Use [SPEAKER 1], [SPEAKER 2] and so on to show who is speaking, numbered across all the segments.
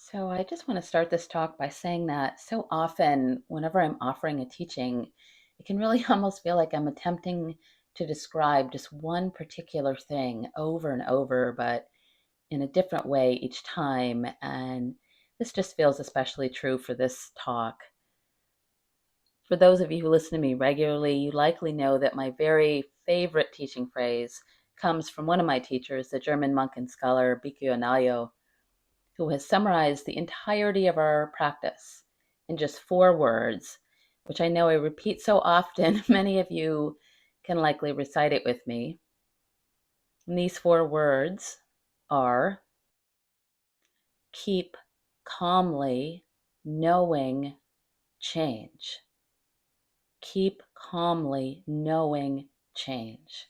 [SPEAKER 1] So, I just want to start this talk by saying that so often, whenever I'm offering a teaching, it can really almost feel like I'm attempting to describe just one particular thing over and over, but in a different way each time. And this just feels especially true for this talk. For those of you who listen to me regularly, you likely know that my very favorite teaching phrase comes from one of my teachers, the German monk and scholar Bhikkhu Anayo, who has summarized the entirety of our practice in just 4 words, which I know I repeat so often, many of you can likely recite it with me. And these 4 words are keep calmly knowing change. Keep calmly knowing change.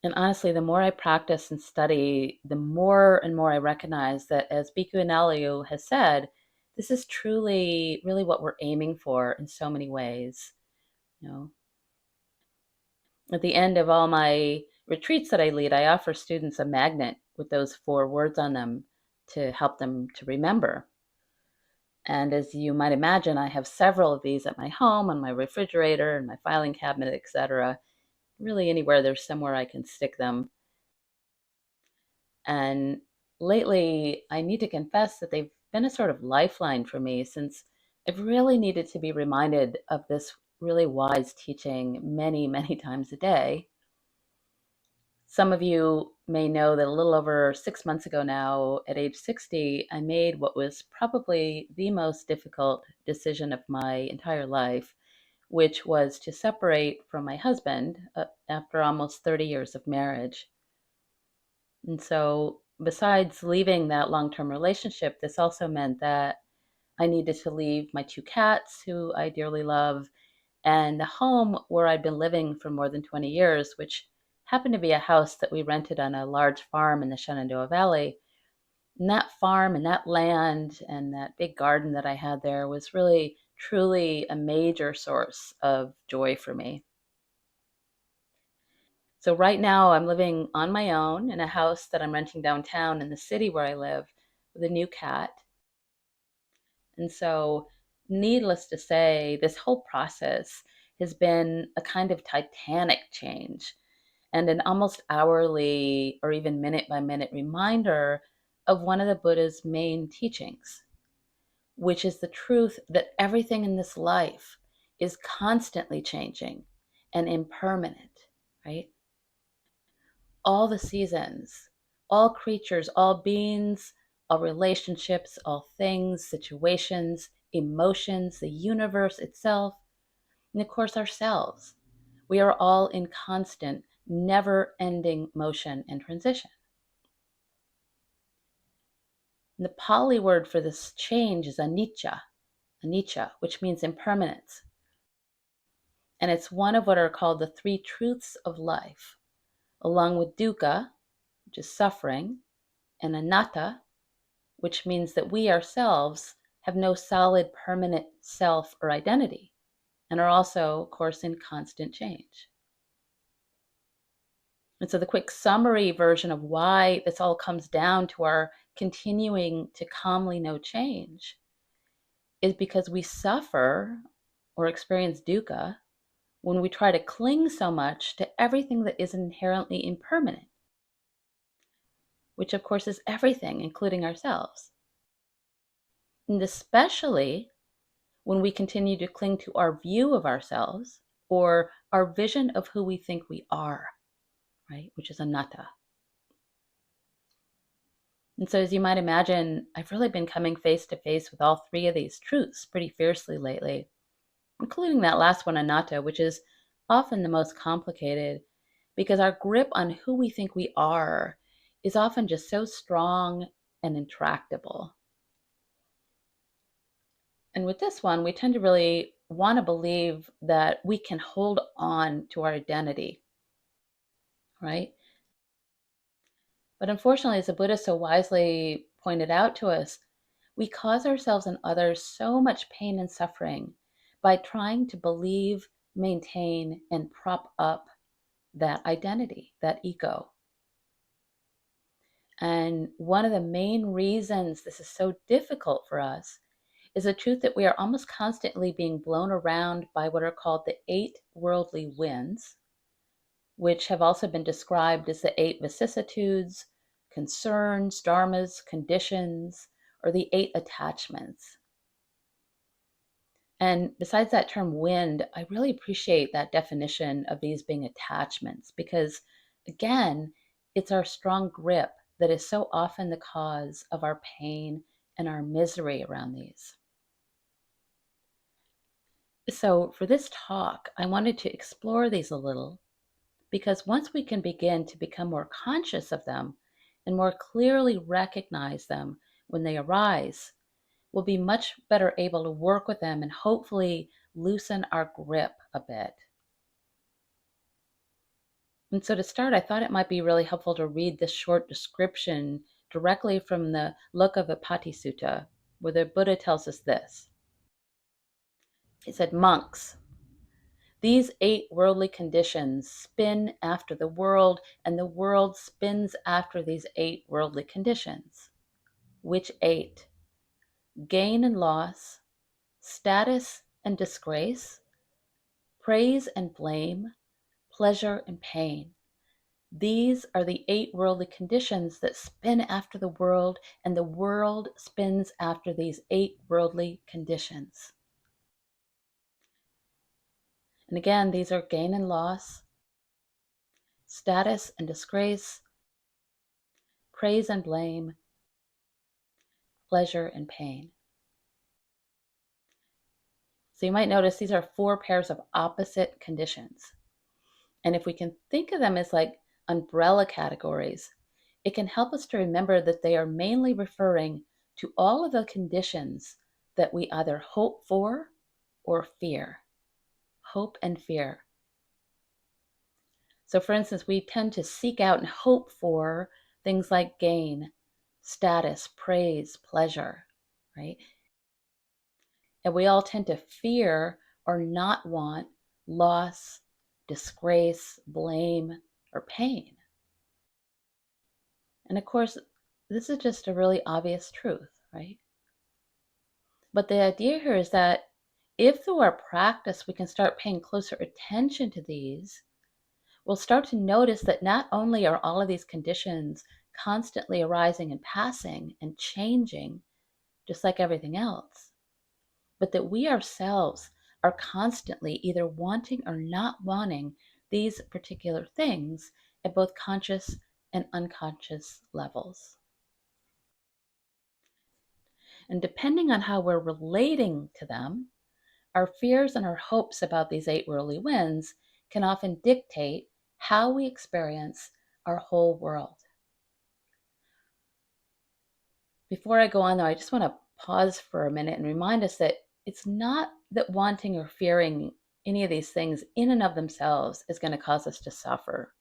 [SPEAKER 1] And honestly, the more I practice and study, the more and more I recognize that, as Bhikkhu Analayu has said, this is truly, really what we're aiming for in so many ways. You know, at the end of all my retreats that I lead, I offer students a magnet with those 4 words on them to help them to remember. And as you might imagine, I have several of these at my home, on my refrigerator, and my filing cabinet, etc. Really, anywhere there's somewhere I can stick them. And lately, I need to confess that they've been a sort of lifeline for me, since I've really needed to be reminded of this really wise teaching many, many times a day. Some of you may know that a little over 6 months ago now, at age 60, I made what was probably the most difficult decision of my entire life, which was to separate from my husband after almost 30 years of marriage. And so, besides leaving that long term relationship, this also meant that I needed to leave my 2 cats, who I dearly love, and the home where I'd been living for more than 20 years, which happened to be a house that we rented on a large farm in the Shenandoah Valley. And that farm and that land and that big garden that I had there was really, truly a major source of joy for me. So right now I'm living on my own in a house that I'm renting downtown in the city where I live with a new cat. And so, needless to say, this whole process has been a kind of titanic change and an almost hourly or even minute by minute reminder of one of the Buddha's main teachings, which is the truth that everything in this life is constantly changing and impermanent, right? All the seasons, all creatures, all beings, all relationships, all things, situations, emotions, the universe itself, and of course ourselves. We are all in constant, never ending motion and transition. And the Pali word for this change is anicca, which means impermanence. And it's one of what are called the 3 truths of life, along with dukkha, which is suffering, and anatta, which means that we ourselves have no solid permanent self or identity and are also, of course, in constant change. And so the quick summary version of why this all comes down to our continuing to calmly know change is because we suffer or experience dukkha when we try to cling so much to everything that is inherently impermanent, which of course is everything, including ourselves. And especially when we continue to cling to our view of ourselves or our vision of who we think we are, right? Which is anatta. And so, as you might imagine, I've really been coming face to face with all 3 of these truths pretty fiercely lately, including that last one, anatta, which is often the most complicated because our grip on who we think we are is often just so strong and intractable. And with this one, we tend to really want to believe that we can hold on to our identity, right? But unfortunately, as the Buddha so wisely pointed out to us, we cause ourselves and others so much pain and suffering by trying to believe, maintain, and prop up that identity, that ego. And one of the main reasons this is so difficult for us is the truth that we are almost constantly being blown around by what are called the eight worldly winds, which have also been described as the eight vicissitudes, concerns, dharmas, conditions, or the eight attachments. And besides that term wind, I really appreciate that definition of these being attachments because, again, it's our strong grip that is so often the cause of our pain and our misery around these. So, for this talk, I wanted to explore these a little because once we can begin to become more conscious of them and more clearly recognize them when they arise, we'll be much better able to work with them and hopefully loosen our grip a bit. And so to start, I thought it might be really helpful to read this short description directly from the Lokavipatti Sutta, where the Buddha tells us this. He said, monks, these eight worldly conditions spin after the world, and the world spins after these eight worldly conditions. Which eight? Gain and loss, status and disgrace, praise and blame, pleasure and pain. These are the eight worldly conditions that spin after the world, and the world spins after these eight worldly conditions. And again, these are gain and loss, status and disgrace, praise and blame, pleasure and pain. So you might notice these are four pairs of opposite conditions. And if we can think of them as like umbrella categories, it can help us to remember that they are mainly referring to all of the conditions that we either hope for or fear. Hope and fear. So, for instance, we tend to seek out and hope for things like gain, status, praise, pleasure, right? And we all tend to fear or not want loss, disgrace, blame, or pain. And of course, this is just a really obvious truth, right? But the idea here is that if through our practice we can start paying closer attention to these, we'll start to notice that not only are all of these conditions constantly arising and passing and changing, just like everything else, but that we ourselves are constantly either wanting or not wanting these particular things at both conscious and unconscious levels. And depending on how we're relating to them, our fears and our hopes about these eight worldly winds can often dictate how we experience our whole world. Before I go on, though, I just want to pause for a minute and remind us that it's not that wanting or fearing any of these things in and of themselves is going to cause us to suffer.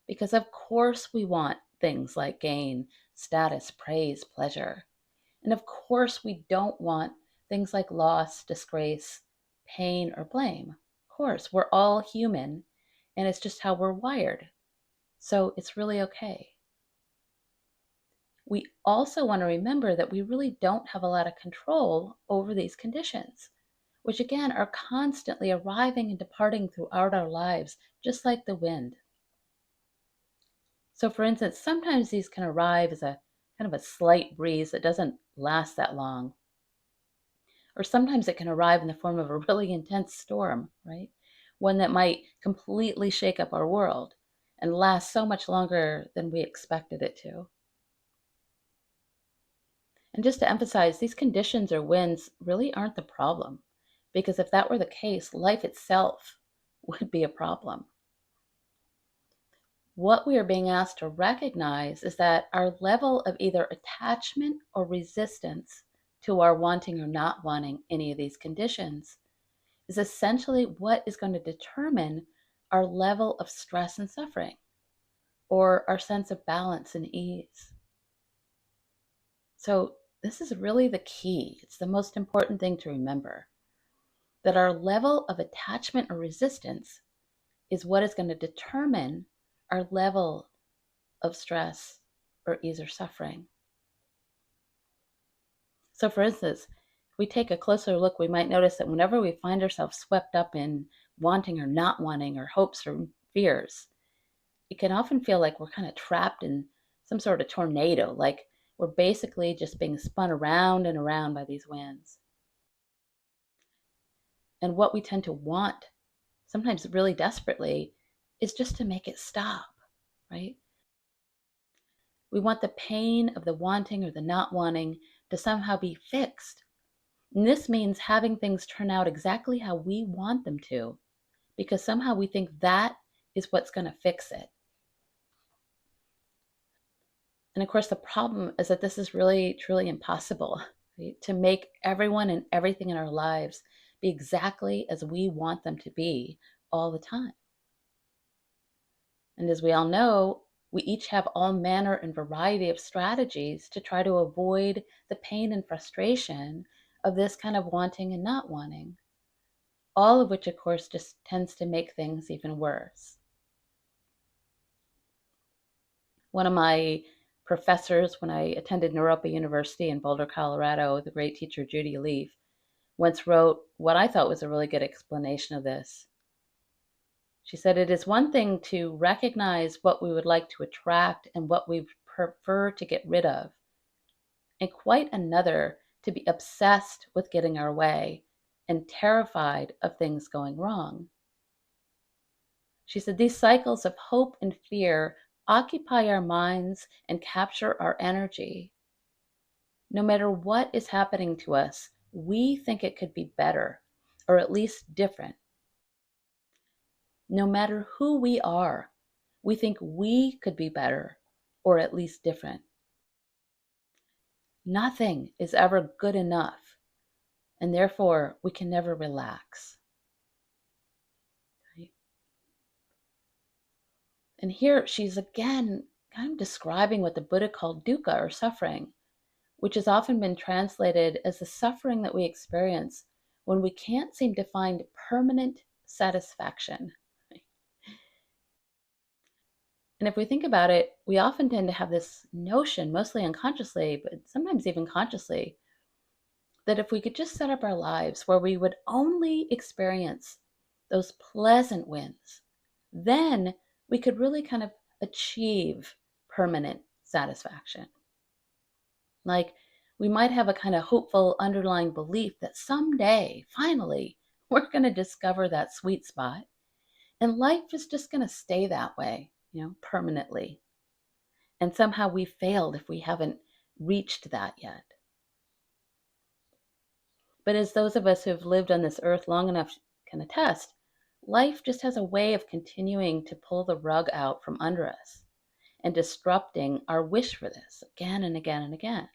[SPEAKER 1] Because of course we want things like gain, status, praise, pleasure. And of course we don't want things like loss, disgrace, pain, or blame. Of course, we're all human, and it's just how we're wired. So it's really okay. We also want to remember that we really don't have a lot of control over these conditions, which again are constantly arriving and departing throughout our lives, just like the wind. So for instance, sometimes these can arrive as a kind of a slight breeze that doesn't last that long. Or sometimes it can arrive in the form of a really intense storm, right? One that might completely shake up our world and last so much longer than we expected it to. And just to emphasize, these conditions or winds really aren't the problem, because if that were the case, life itself would be a problem. What we are being asked to recognize is that our level of either attachment or resistance to our wanting or not wanting any of these conditions is essentially what is going to determine our level of stress and suffering, or our sense of balance and ease. So this is really the key. It's the most important thing to remember, that our level of attachment or resistance is what is going to determine our level of stress or ease our suffering. So, for instance, if we take a closer look, we might notice that whenever we find ourselves swept up in wanting or not wanting, or hopes or fears, it can often feel like we're kind of trapped in some sort of tornado, like we're basically just being spun around and around by these winds. And what we tend to want, sometimes really desperately, is just to make it stop, right? We want the pain of the wanting or the not wanting to somehow be fixed. And this means having things turn out exactly how we want them to, because somehow we think that is what's going to fix it. And of course, the problem is that this is really, truly impossible, right? To make everyone and everything in our lives be exactly as we want them to be all the time. And as we all know, we each have all manner and variety of strategies to try to avoid the pain and frustration of this kind of wanting and not wanting, all of which, of course, just tends to make things even worse. One of my professors when I attended Naropa University in Boulder, Colorado, the great teacher Judy Leaf, once wrote what I thought was a really good explanation of this. She said, "It is one thing to recognize what we would like to attract and what we prefer to get rid of, and quite another to be obsessed with getting our way and terrified of things going wrong." She said, "These cycles of hope and fear occupy our minds and capture our energy. No matter what is happening to us, we think it could be better, or at least different. No matter who we are, we think we could be better, or at least different. Nothing is ever good enough, and therefore we can never relax." Right? And here she's again kind of describing what the Buddha called dukkha, or suffering, which has often been translated as the suffering that we experience when we can't seem to find permanent satisfaction. And if we think about it, we often tend to have this notion, mostly unconsciously, but sometimes even consciously, that if we could just set up our lives where we would only experience those pleasant wins, then we could really kind of achieve permanent satisfaction. Like, we might have a kind of hopeful underlying belief that someday, finally, we're going to discover that sweet spot, and life is just going to stay that way, permanently. And somehow we failed if we haven't reached that yet. But as those of us who have lived on this earth long enough can attest, life just has a way of continuing to pull the rug out from under us and disrupting our wish for this again and again and again.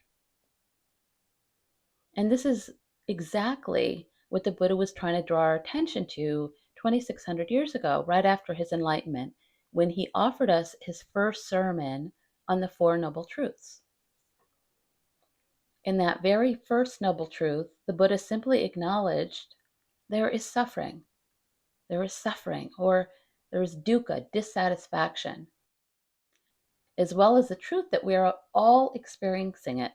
[SPEAKER 1] And this is exactly what the Buddha was trying to draw our attention to 2,600 years ago, right after his enlightenment, when he offered us his first sermon on the Four Noble Truths. In that very first noble truth, the Buddha simply acknowledged there is suffering. There is suffering, or there is dukkha, dissatisfaction, as well as the truth that we are all experiencing it.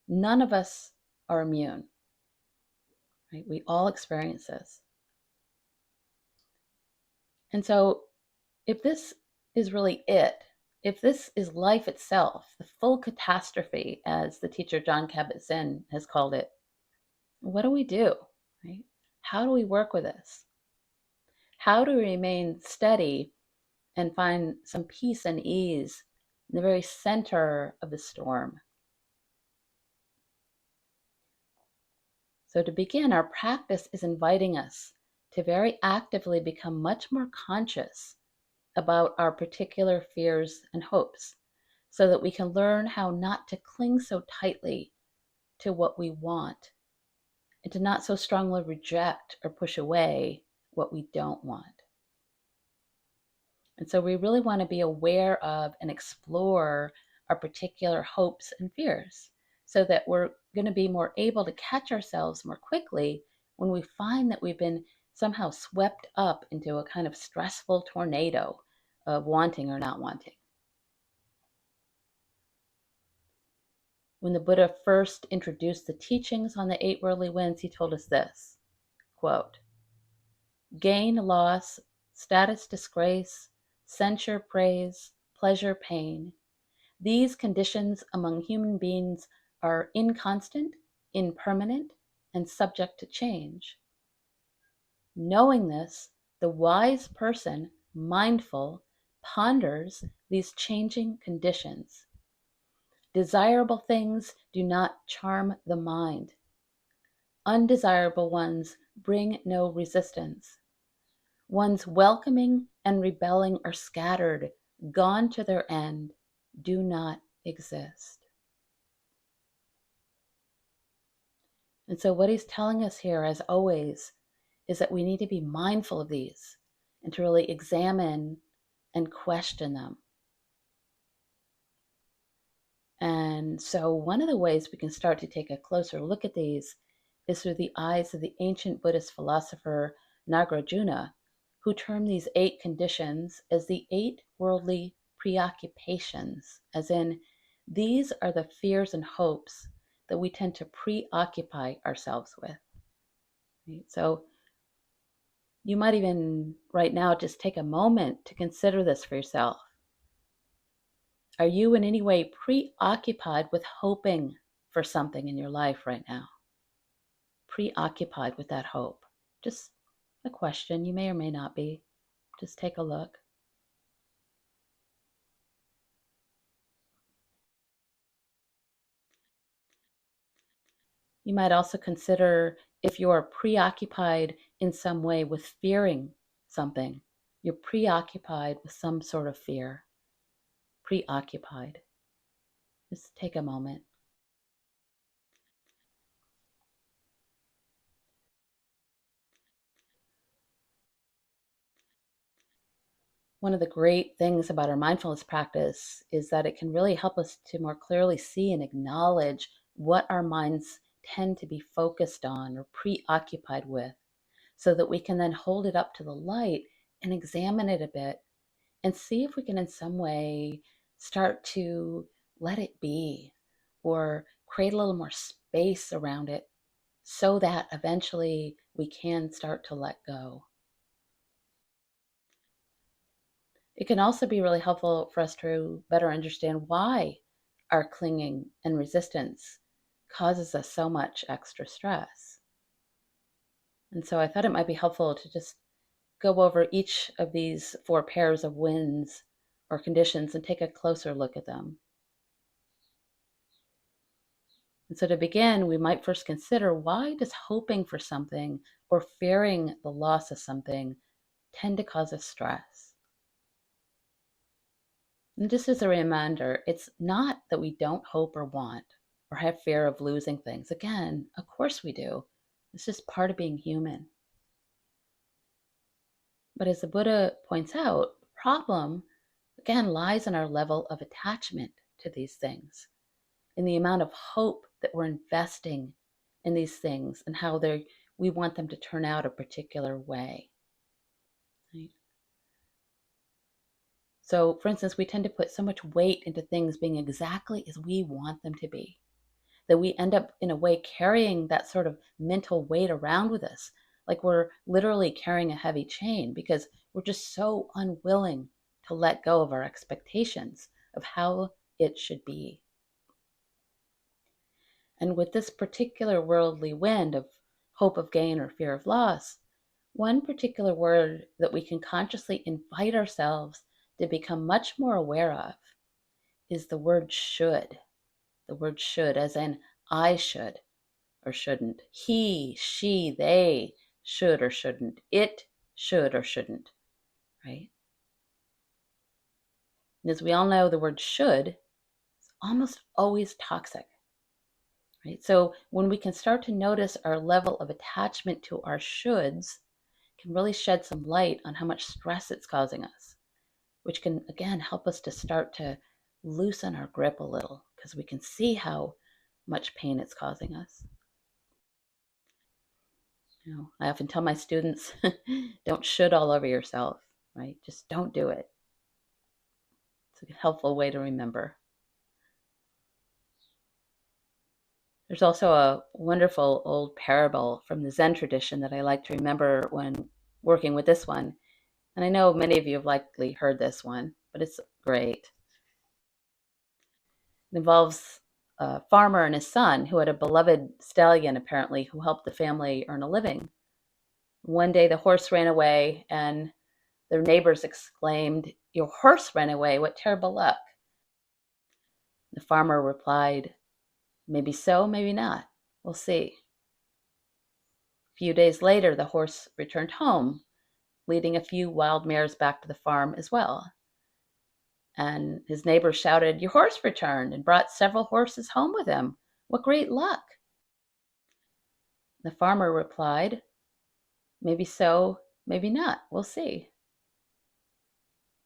[SPEAKER 1] None of us are immune. Right? We all experience this. And so if this is really it, if this is life itself, the full catastrophe, as the teacher John Kabat-Zinn has called it, what do we do? Right? How do we work with this? How do we remain steady and find some peace and ease in the very center of the storm? So to begin, our practice is inviting us to very actively become much more conscious about our particular fears and hopes, so that we can learn how not to cling so tightly to what we want and to not so strongly reject or push away what we don't want. And so we really want to be aware of and explore our particular hopes and fears, so that we're going to be more able to catch ourselves more quickly when we find that we've been somehow swept up into a kind of stressful tornado of wanting or not wanting. When the Buddha first introduced the teachings on the eight worldly winds, he told us this, quote, gain, loss, status, disgrace, censure, praise, pleasure, pain. These conditions among human beings are inconstant, impermanent, and subject to change. Knowing this, the wise person, mindful, ponders these changing conditions. Desirable things do not charm the mind. Undesirable ones bring no resistance. Ones welcoming and rebelling are scattered, gone to their end, do not exist. And so, what he's telling us here, as always, is that we need to be mindful of these and to really examine and question them. And so, one of the ways we can start to take a closer look at these is through the eyes of the ancient Buddhist philosopher Nagarjuna, who termed these eight conditions as the eight worldly preoccupations, as in, these are the fears and hopes that we tend to preoccupy ourselves with. Right? So, you might even right now just take a moment to consider this for yourself. Are you in any way preoccupied with hoping for something in your life right now? Preoccupied with that hope? Just a question. You may or may not be. Just take a look. You might also consider if you're preoccupied in some way with fearing something. You're preoccupied with some sort of fear. Preoccupied. Just take a moment. One of the great things about our mindfulness practice is that it can really help us to more clearly see and acknowledge what our minds tend to be focused on or preoccupied with, so that we can then hold it up to the light and examine it a bit and see if we can in some way start to let it be or create a little more space around it so that eventually we can start to let go. It can also be really helpful for us to better understand why our clinging and resistance causes us so much extra stress. And so I thought it might be helpful to just go over each of these four pairs of winds or conditions and take a closer look at them. And so to begin, we might first consider, why does hoping for something or fearing the loss of something tend to cause us stress? And just as a reminder, it's not that we don't hope or want or have fear of losing things. Again, of course we do. It's just part of being human. But as the Buddha points out, the problem, again, lies in our level of attachment to these things, in the amount of hope that we're investing in these things and how we want them to turn out a particular way. Right? So, for instance, we tend to put so much weight into things being exactly as we want them to be, that we end up in a way carrying that sort of mental weight around with us, like we're literally carrying a heavy chain, because we're just so unwilling to let go of our expectations of how it should be. And with this particular worldly wind of hope of gain or fear of loss, one particular word that we can consciously invite ourselves to become much more aware of is the word should. The word should, as in I should or shouldn't. He, she, they should or shouldn't. It should or shouldn't, right? And as we all know, the word should is almost always toxic, right? So when we can start to notice our level of attachment to our shoulds, it can really shed some light on how much stress it's causing us, which can, again, help us to start to loosen our grip a little, because we can see how much pain it's causing us. I often tell my students, don't should all over yourself, right? Just don't do it. It's a helpful way to remember. There's also a wonderful old parable from the Zen tradition that I like to remember when working with this one. And I know many of you have likely heard this one, but it's great. It involves a farmer and his son who had a beloved stallion, apparently, who helped the family earn a living. One day the horse ran away, and their neighbors exclaimed, "Your horse ran away, what terrible luck." The farmer replied, "Maybe so, maybe not. We'll see." A few days later, the horse returned home, leading a few wild mares back to the farm as well. And his neighbors shouted, "Your horse returned and brought several horses home with him. What great luck." The farmer replied, "Maybe so, maybe not. We'll see."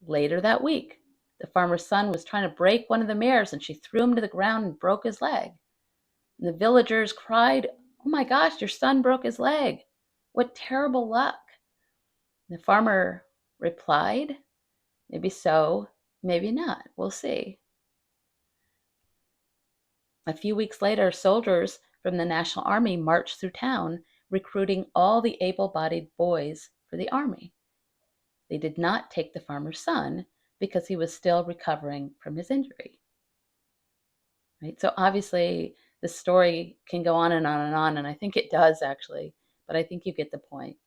[SPEAKER 1] Later that week, the farmer's son was trying to break one of the mares, and she threw him to the ground and broke his leg. And the villagers cried, "Oh my gosh, your son broke his leg. What terrible luck." The farmer replied, "Maybe so, maybe not. We'll see." A few weeks later, soldiers from the National Army marched through town, recruiting all the able-bodied boys for the army. They did not take the farmer's son because he was still recovering from his injury. Right? So obviously, the story can go on and on and on, and I think it does actually, but I think you get the point.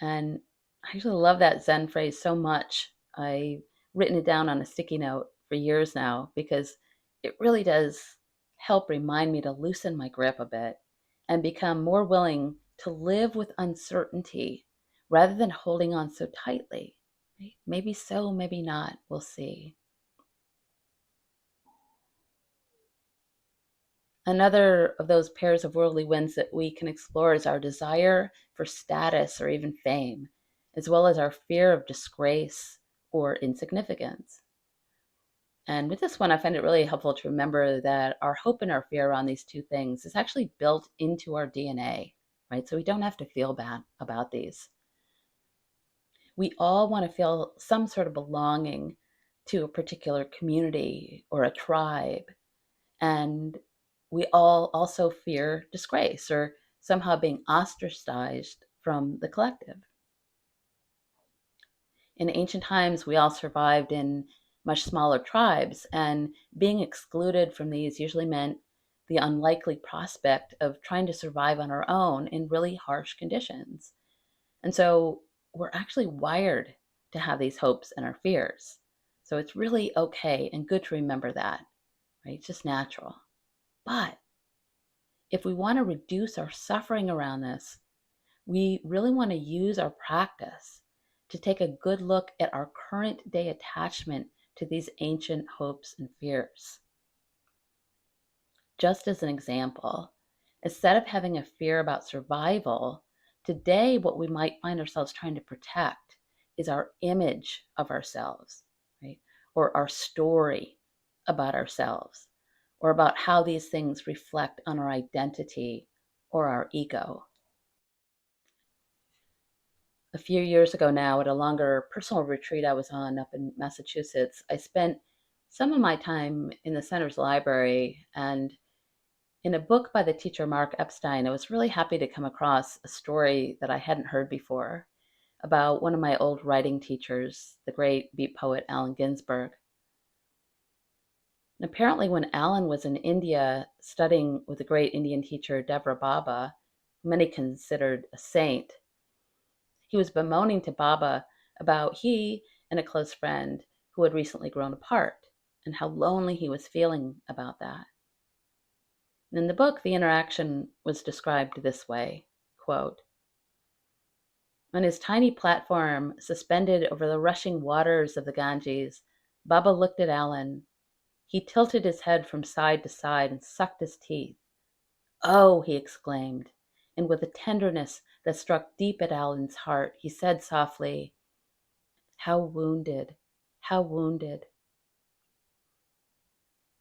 [SPEAKER 1] And I actually love that Zen phrase so much. I've written it down on a sticky note for years now because it really does help remind me to loosen my grip a bit and become more willing to live with uncertainty rather than holding on so tightly. Right? Maybe so, maybe not. We'll see. Another of those pairs of worldly winds that we can explore is our desire for status or even fame, as well as our fear of disgrace or insignificance. And with this one, I find it really helpful to remember that our hope and our fear around these two things is actually built into our DNA, right? So we don't have to feel bad about these. We all want to feel some sort of belonging to a particular community or a tribe. And we all also fear disgrace or somehow being ostracized from the collective. In ancient times, we all survived in much smaller tribes, and being excluded from these usually meant the unlikely prospect of trying to survive on our own in really harsh conditions. And so we're actually wired to have these hopes and our fears. So it's really okay and good to remember that, right? It's just natural. But if we want to reduce our suffering around this, we really want to use our practice to take a good look at our current day attachment to these ancient hopes and fears. Just as an example, instead of having a fear about survival, today what we might find ourselves trying to protect is our image of ourselves, right? Or our story about ourselves, or about how these things reflect on our identity or our ego. A few years ago now, at a longer personal retreat I was on up in Massachusetts, I spent some of my time in the center's library, and in a book by the teacher Mark Epstein, I was really happy to come across a story that I hadn't heard before about one of my old writing teachers, the great beat poet Allen Ginsberg. And apparently, when Allen was in India studying with the great Indian teacher Devra Baba, many considered a saint, he was bemoaning to Baba about he and a close friend who had recently grown apart and how lonely he was feeling about that. In the book, the interaction was described this way, quote, "On his tiny platform suspended over the rushing waters of the Ganges, Baba looked at Allen. He tilted his head from side to side and sucked his teeth. 'Oh,' he exclaimed, and with a tenderness that struck deep at Allen's heart, he said softly, 'How wounded, how wounded.'"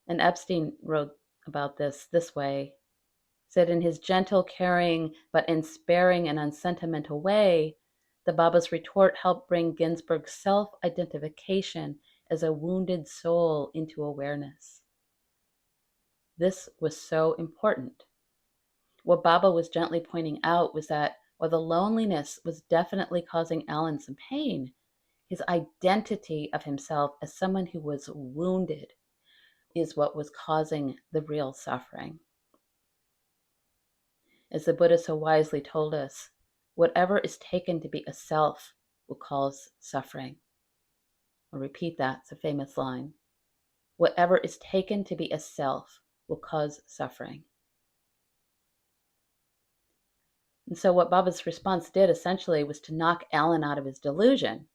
[SPEAKER 1] And Epstein wrote about this way, said in his gentle, caring, but unsparing and unsentimental way, the Baba's retort helped bring Ginsberg's self-identification as a wounded soul into awareness. this was so important. What Baba was gently pointing out was that while the loneliness was definitely causing Alan some pain, his identity of himself as someone who was wounded is what was causing the real suffering. As the Buddha so wisely told us, whatever is taken to be a self will cause suffering. I'll repeat that, it's a famous line. Whatever is taken to be a self will cause suffering. And so what Baba's response did essentially was to knock Alan out of his delusion.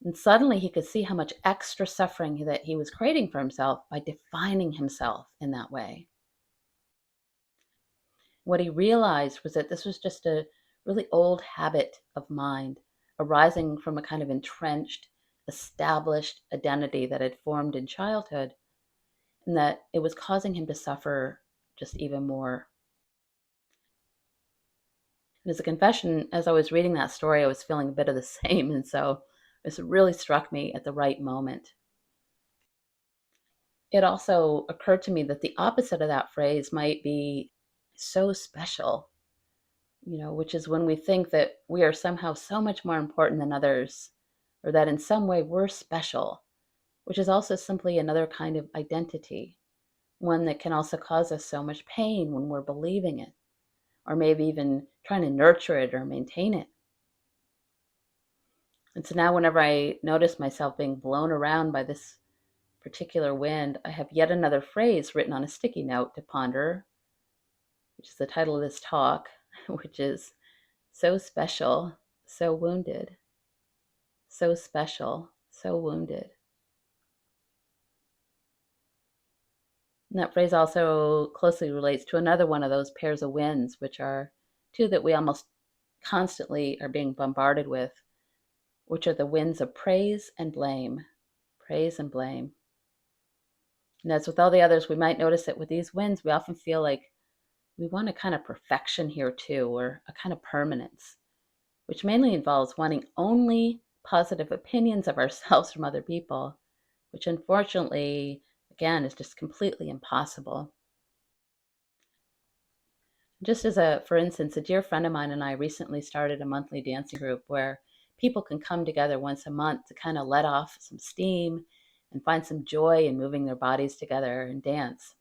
[SPEAKER 1] And suddenly he could see how much extra suffering that he was creating for himself by defining himself in that way. What he realized was that this was just a really old habit of mind arising from a kind of entrenched, established identity that had formed in childhood, and that it was causing him to suffer just even more. And as a confession, as I was reading that story, I was feeling a bit of the same. And so this really struck me at the right moment. It also occurred to me that the opposite of that phrase might be so special, which is when we think that we are somehow so much more important than others, or that in some way we're special, which is also simply another kind of identity, one that can also cause us so much pain when we're believing it, or maybe even trying to nurture it or maintain it. And so now whenever I notice myself being blown around by this particular wind, I have yet another phrase written on a sticky note to ponder, which is the title of this talk, which is so special, so wounded. So special, so wounded. And that phrase also closely relates to another one of those pairs of winds, which are two that we almost constantly are being bombarded with, which are the winds of praise and blame. Praise and blame. And as with all the others, we might notice that with these winds, we often feel like we want a kind of perfection here too, or a kind of permanence, which mainly involves wanting only positive opinions of ourselves from other people, which unfortunately, again, is just completely impossible. Just as for instance, a dear friend of mine and I recently started a monthly dancing group where people can come together once a month to kind of let off some steam and find some joy in moving their bodies together and dance.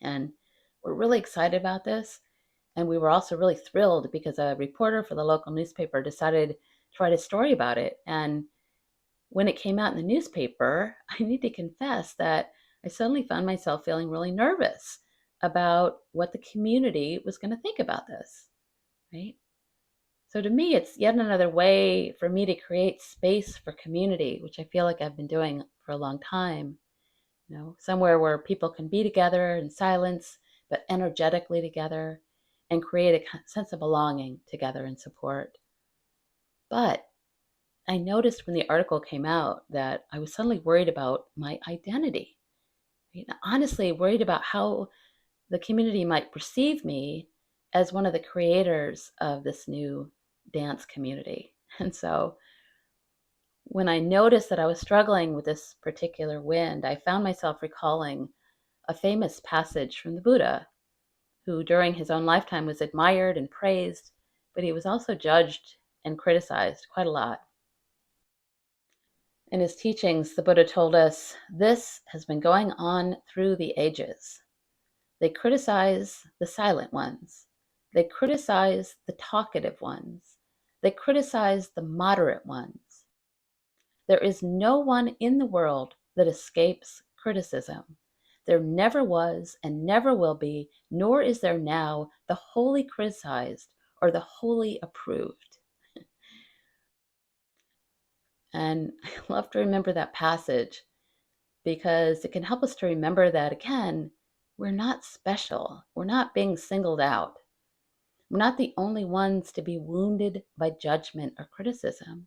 [SPEAKER 1] And we're really excited about this. And we were also really thrilled because a reporter for the local newspaper decided to write a story about it. And when it came out in the newspaper, I need to confess that I suddenly found myself feeling really nervous about what the community was going to think about this, right? So to me, it's yet another way for me to create space for community, which I feel like I've been doing for a long time. Somewhere where people can be together in silence, but energetically together, and create a sense of belonging together and support. But I noticed when the article came out that I was suddenly worried about my identity. Honestly, worried about how the community might perceive me as one of the creators of this new dance community. And so when I noticed that I was struggling with this particular wind, I found myself recalling a famous passage from the Buddha, who during his own lifetime was admired and praised, but he was also judged and criticized quite a lot. In his teachings, the Buddha told us, this has been going on through the ages. They criticize the silent ones. They criticize the talkative ones. They criticize the moderate ones. There is no one in the world that escapes criticism. There never was and never will be, nor is there now, the wholly criticized or the wholly approved. And I love to remember that passage because it can help us to remember that, again, we're not special. We're not being singled out. We're not the only ones to be wounded by judgment or criticism,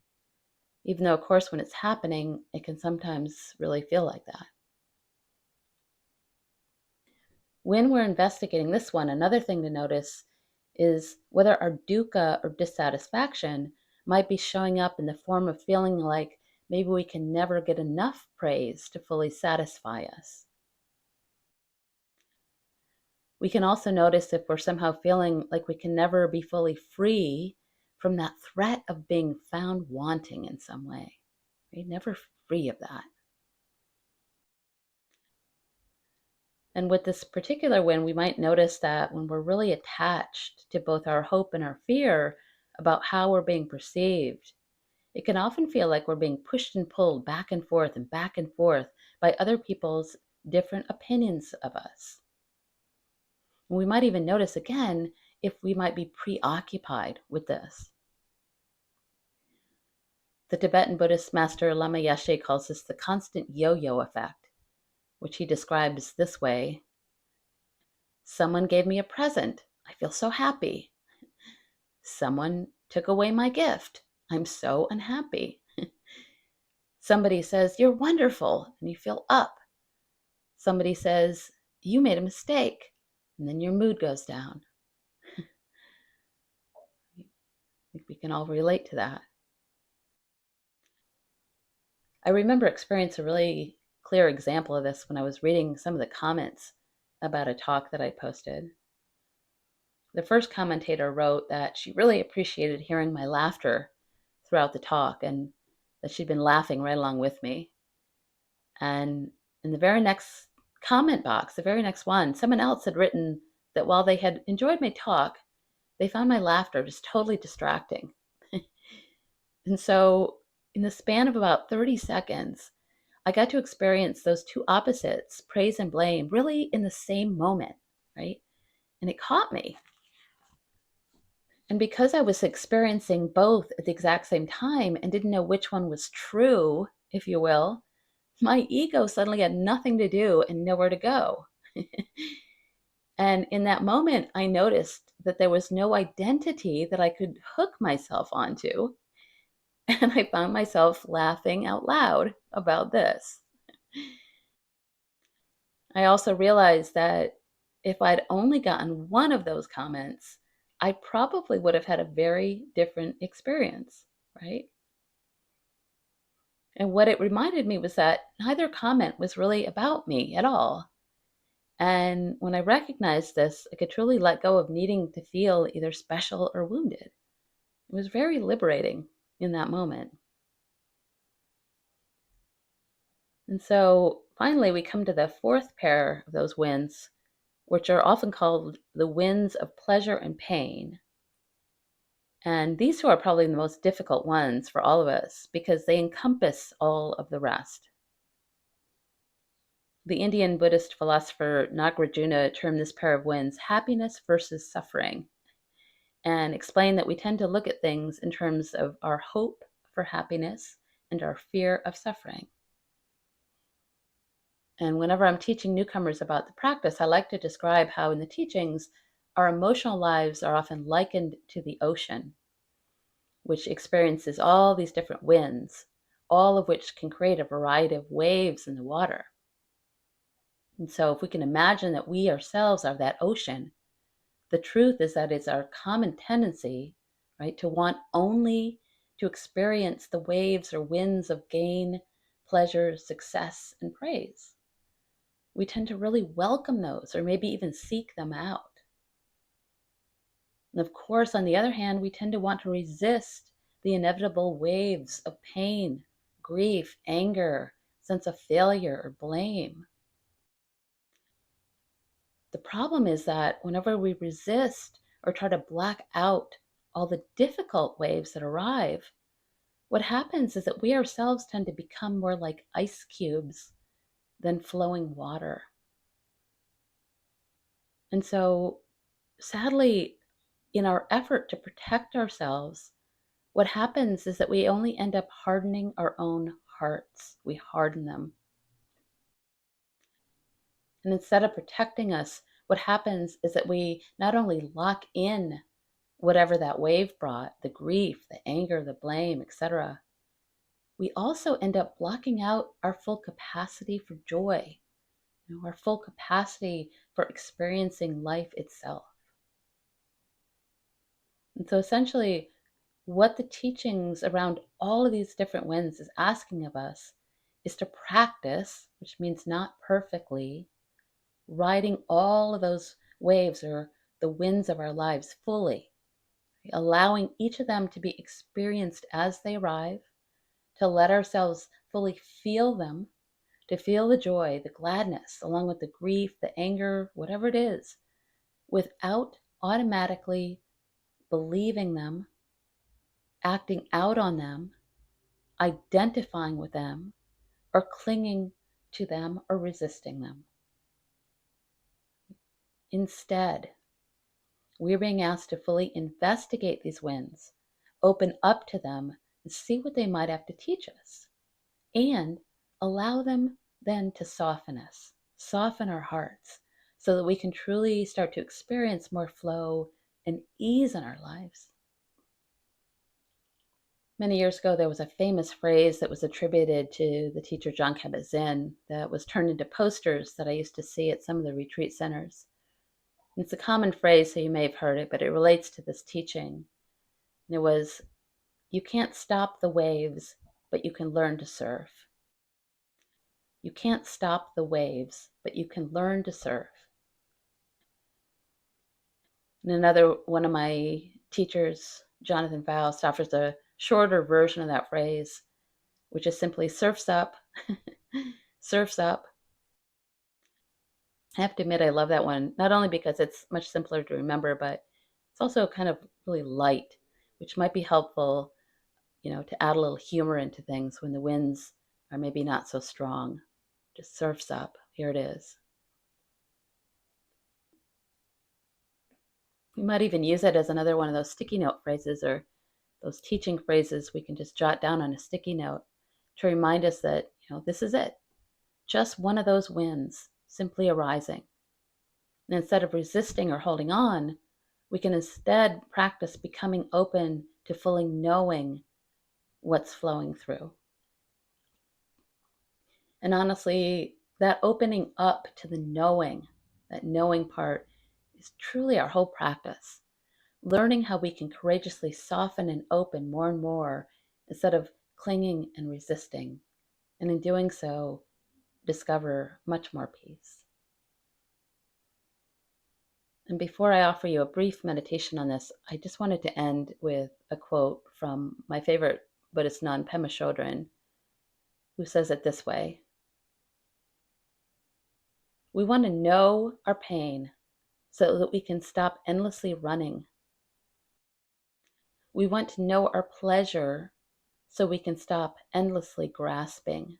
[SPEAKER 1] even though, of course, when it's happening, it can sometimes really feel like that. When we're investigating this one, another thing to notice is whether our dukkha or dissatisfaction might be showing up in the form of feeling like maybe we can never get enough praise to fully satisfy us. We can also notice if we're somehow feeling like we can never be fully free from that threat of being found wanting in some way. We're never free of that. And with this particular one, we might notice that when we're really attached to both our hope and our fear about how we're being perceived, it can often feel like we're being pushed and pulled back and forth by other people's different opinions of us. And we might even notice again if we might be preoccupied with this. The Tibetan Buddhist master Lama Yeshe calls this the constant yo-yo effect, which he describes this way. Someone gave me a present. I feel so happy. Someone took away my gift. I'm so unhappy. Somebody says, you're wonderful, and you feel up. Somebody says, you made a mistake, and then your mood goes down. I think we can all relate to that. I remember experiencing a really clear example of this when I was reading some of the comments about a talk that I posted. The first commentator wrote that she really appreciated hearing my laughter throughout the talk and that she'd been laughing right along with me. And in the very next comment box, the very next one, someone else had written that while they had enjoyed my talk, they found my laughter just totally distracting. And so in the span of about 30 seconds, I got to experience those two opposites, praise and blame, really in the same moment, right? And it caught me. And because I was experiencing both at the exact same time and didn't know which one was true, if you will, my ego suddenly had nothing to do and nowhere to go. And in that moment, I noticed that there was no identity that I could hook myself onto. And I found myself laughing out loud about this. I also realized that if I'd only gotten one of those comments, I probably would have had a very different experience, right? And what it reminded me was that neither comment was really about me at all. And when I recognized this, I could truly let go of needing to feel either special or wounded. It was very liberating in that moment. And so finally, we come to the fourth pair of those winds, which are often called the winds of pleasure and pain. And these two are probably the most difficult ones for all of us because they encompass all of the rest. The Indian Buddhist philosopher Nagarjuna termed this pair of winds happiness versus suffering, and explained that we tend to look at things in terms of our hope for happiness and our fear of suffering. And whenever I'm teaching newcomers about the practice, I like to describe how in the teachings, our emotional lives are often likened to the ocean, which experiences all these different winds, all of which can create a variety of waves in the water. And so if we can imagine that we ourselves are that ocean, the truth is that it's our common tendency, right, to want only to experience the waves or winds of gain, pleasure, success, and praise. We tend to really welcome those or maybe even seek them out. And of course, on the other hand, we tend to want to resist the inevitable waves of pain, grief, anger, sense of failure, or blame. The problem is that whenever we resist or try to black out all the difficult waves that arrive, what happens is that we ourselves tend to become more like ice cubes than flowing water. And so, sadly, in our effort to protect ourselves, what happens is that we only end up hardening our own hearts. We harden them. And instead of protecting us, what happens is that we not only lock in whatever that wave brought, the grief, the anger, the blame, etc., we also end up blocking out our full capacity for joy, our full capacity for experiencing life itself. And so essentially, what the teachings around all of these different winds is asking of us is to practice, which means not perfectly, riding all of those waves or the winds of our lives fully, allowing each of them to be experienced as they arrive, to let ourselves fully feel them, to feel the joy, the gladness, along with the grief, the anger, whatever it is, without automatically believing them, acting out on them, identifying with them, or clinging to them or resisting them. Instead, we're being asked to fully investigate these winds, open up to them, and see what they might have to teach us, and allow them then to soften us, soften our hearts, so that we can truly start to experience more flow and ease in our lives. Many years ago, there was a famous phrase that was attributed to the teacher John Kabat-Zinn that was turned into posters that I used to see at some of the retreat centers. It's a common phrase, so you may have heard it, but it relates to this teaching. And it was, you can't stop the waves, but you can learn to surf. You can't stop the waves, but you can learn to surf. And another one of my teachers, Jonathan Faust, offers a shorter version of that phrase, which is simply surfs up, surfs up. I have to admit, I love that one, not only because it's much simpler to remember, but it's also kind of really light, which might be helpful, to add a little humor into things when the winds are maybe not so strong. Just surfs up. Here it is. We might even use it as another one of those sticky note phrases or those teaching phrases we can just jot down on a sticky note to remind us that, this is it. Just one of those winds simply arising. And instead of resisting or holding on, we can instead practice becoming open to fully knowing what's flowing through. And honestly, that opening up to the knowing, that knowing part, is truly our whole practice. Learning how we can courageously soften and open more and more instead of clinging and resisting. And in doing so, discover much more peace. And before I offer you a brief meditation on this, I just wanted to end with a quote from my favorite Buddhist nun, Pema Chodron, who says it this way: we want to know our pain so that we can stop endlessly running. We want to know our pleasure so we can stop endlessly grasping.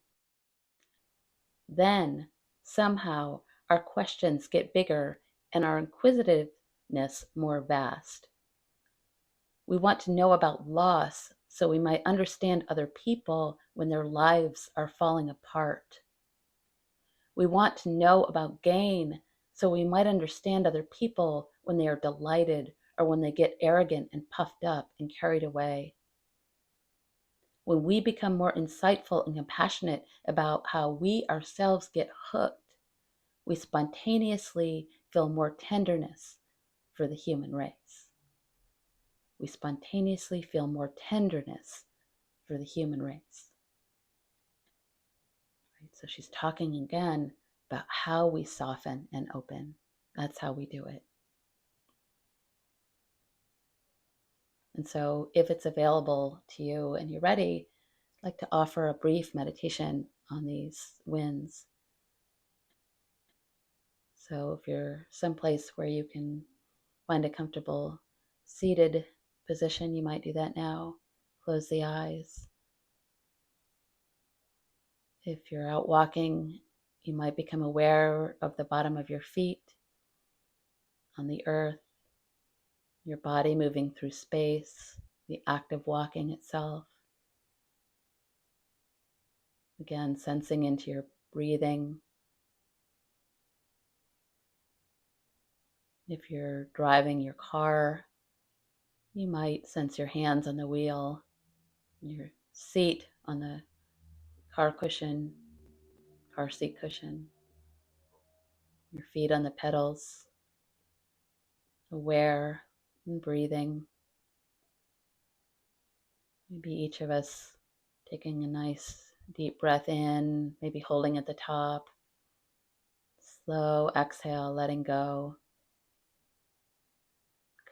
[SPEAKER 1] Then, somehow, our questions get bigger and our inquisitiveness more vast. We want to know about loss so we might understand other people when their lives are falling apart. We want to know about gain so we might understand other people when they are delighted or when they get arrogant and puffed up and carried away. When we become more insightful and compassionate about how we ourselves get hooked, we spontaneously feel more tenderness for the human race. We spontaneously feel more tenderness for the human race. Right? So she's talking again about how we soften and open. That's how we do it. And so if it's available to you and you're ready, I'd like to offer a brief meditation on these winds. So if you're someplace where you can find a comfortable seated position, you might do that now. Close the eyes. If you're out walking, you might become aware of the bottom of your feet on the earth, your body moving through space, the act of walking itself. Again, sensing into your breathing. If you're driving your car, you might sense your hands on the wheel, your seat on the car seat cushion, your feet on the pedals, aware and breathing. Maybe each of us taking a nice deep breath in, maybe holding at the top. Slow exhale, letting go.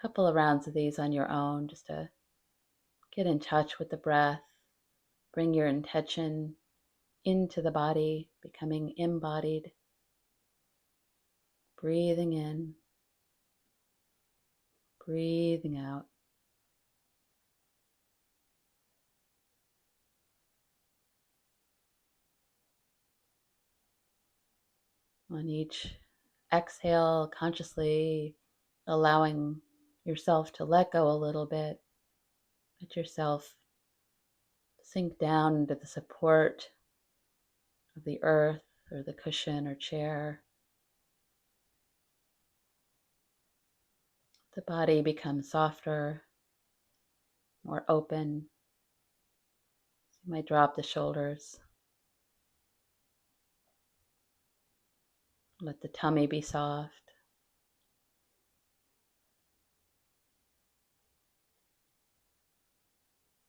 [SPEAKER 1] couple of rounds of these on your own just to get in touch with the breath. Bring your intention into the body, becoming embodied. Breathing in, breathing out. On each exhale, consciously allowing yourself to let go a little bit. Let yourself sink down into the support of the earth or the cushion or chair. The body becomes softer, more open. You might drop the shoulders. Let the tummy be soft.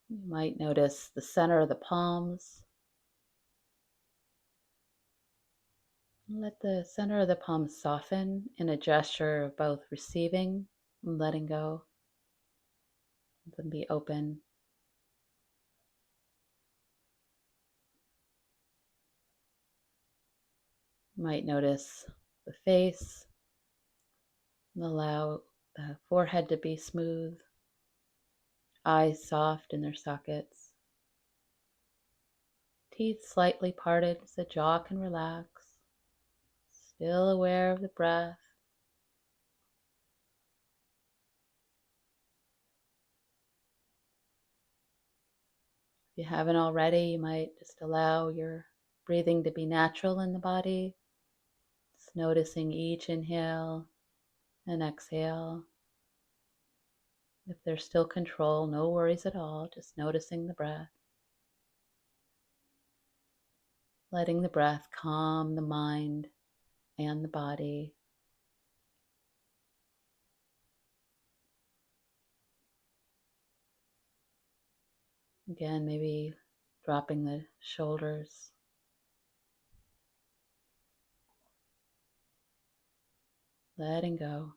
[SPEAKER 1] You might notice the center of the palms. Let the center of the palms soften in a gesture of both receiving and letting go. Let them be open. You might notice the face and allow the forehead to be smooth, eyes soft in their sockets, teeth slightly parted so the jaw can relax, still aware of the breath. If you haven't already, you might just allow your breathing to be natural in the body, just noticing each inhale and exhale. If there's still control, no worries at all, just noticing the breath. Letting the breath calm the mind and the body. Again, maybe dropping the shoulders. Letting go.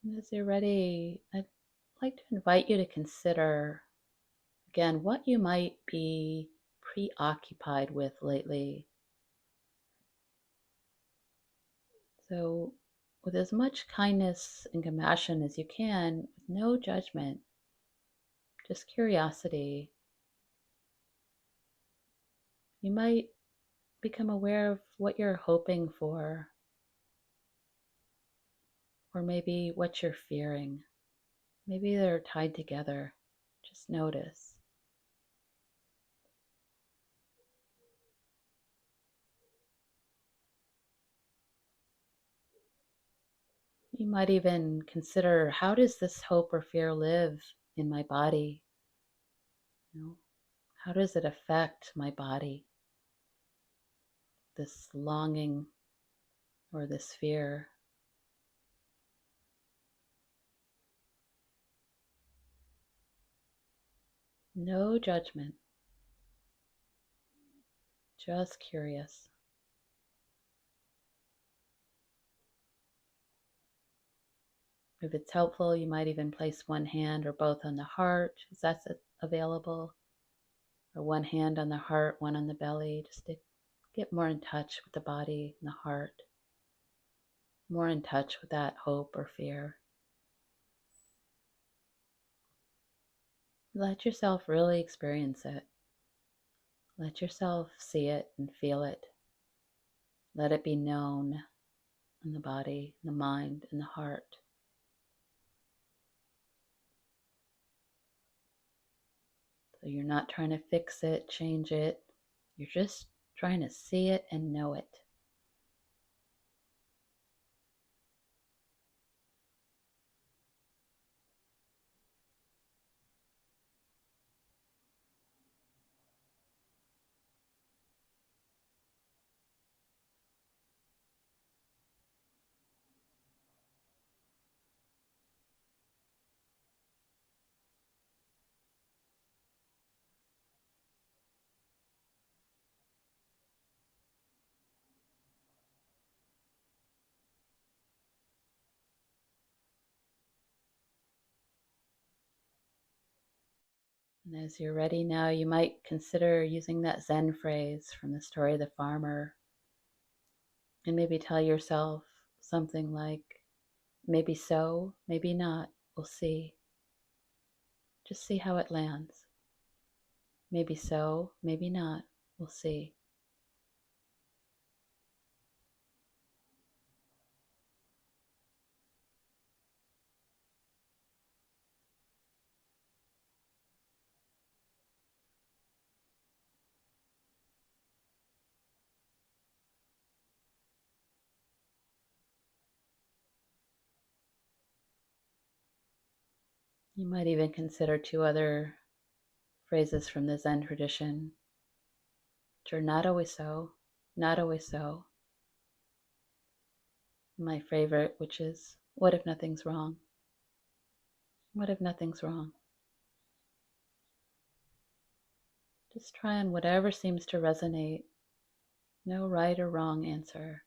[SPEAKER 1] And as you're ready, I'd like to invite you to consider, again, what you might be preoccupied with lately. So, with as much kindness and compassion as you can, with no judgment, just curiosity, you might become aware of what you're hoping for, or maybe what you're fearing. Maybe they're tied together. Just notice. You might even consider, how does this hope or fear live in my body? How does it affect my body? This longing or this fear. No judgment, just curious. If it's helpful, you might even place one hand or both on the heart, if that's available, or one hand on the heart, one on the belly, just to get more in touch with the body and the heart, more in touch with that hope or fear. Let yourself really experience it. Let yourself see it and feel it. Let it be known in the body, the mind, and the heart. So you're not trying to fix it, change it. You're just trying to see it and know it. And as you're ready now, you might consider using that Zen phrase from the story of the farmer and maybe tell yourself something like, maybe so, maybe not, we'll see. Just see how it lands. Maybe so, maybe not, we'll see. You might even consider two other phrases from the Zen tradition, which are not always so, not always so. My favorite, which is, what if nothing's wrong? What if nothing's wrong? Just try on whatever seems to resonate. No right or wrong answer.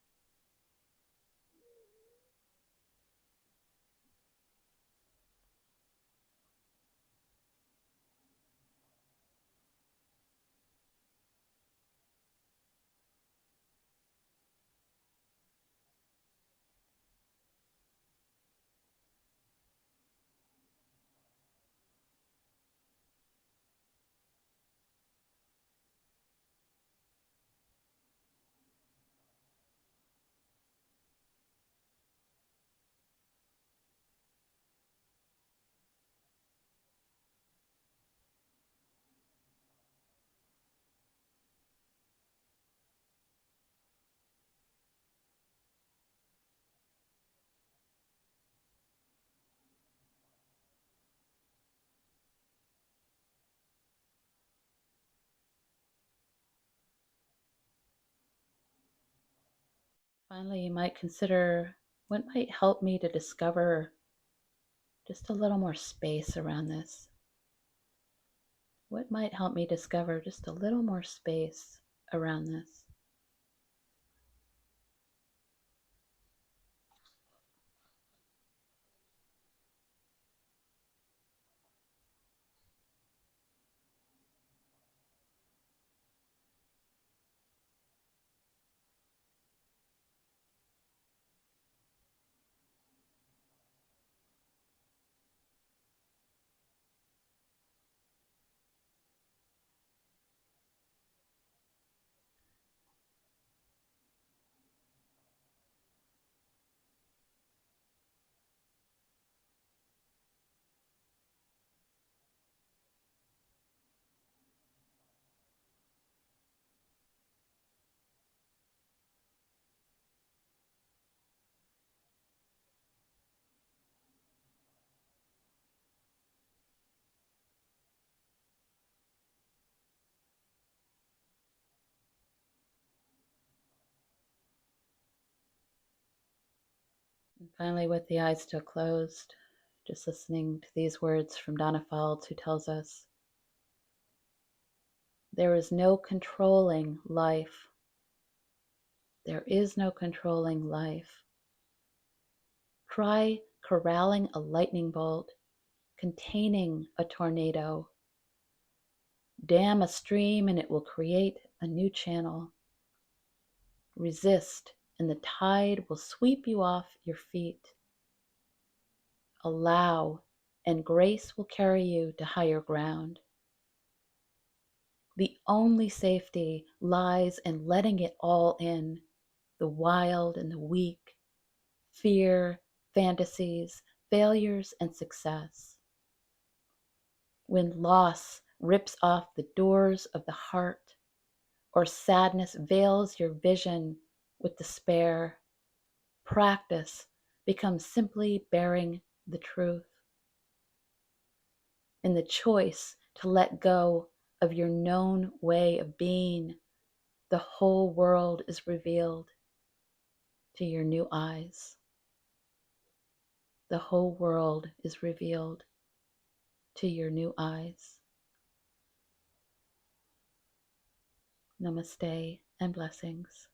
[SPEAKER 1] Finally, you might consider what might help me to discover just a little more space around this. What might help me discover just a little more space around this? And finally, with the eyes still closed, just listening to these words from Donna Falds, who tells us, there is no controlling life. There is no controlling life. Try corralling a lightning bolt, containing a tornado. Dam a stream and it will create a new channel. Resist and the tide will sweep you off your feet. Allow and grace will carry you to higher ground. The only safety lies in letting it all in, the wild and the weak, fear, fantasies, failures, and success. When loss rips off the doors of the heart, or sadness veils your vision with despair, practice becomes simply bearing the truth. In the choice to let go of your known way of being, the whole world is revealed to your new eyes. The whole world is revealed to your new eyes. Namaste and blessings.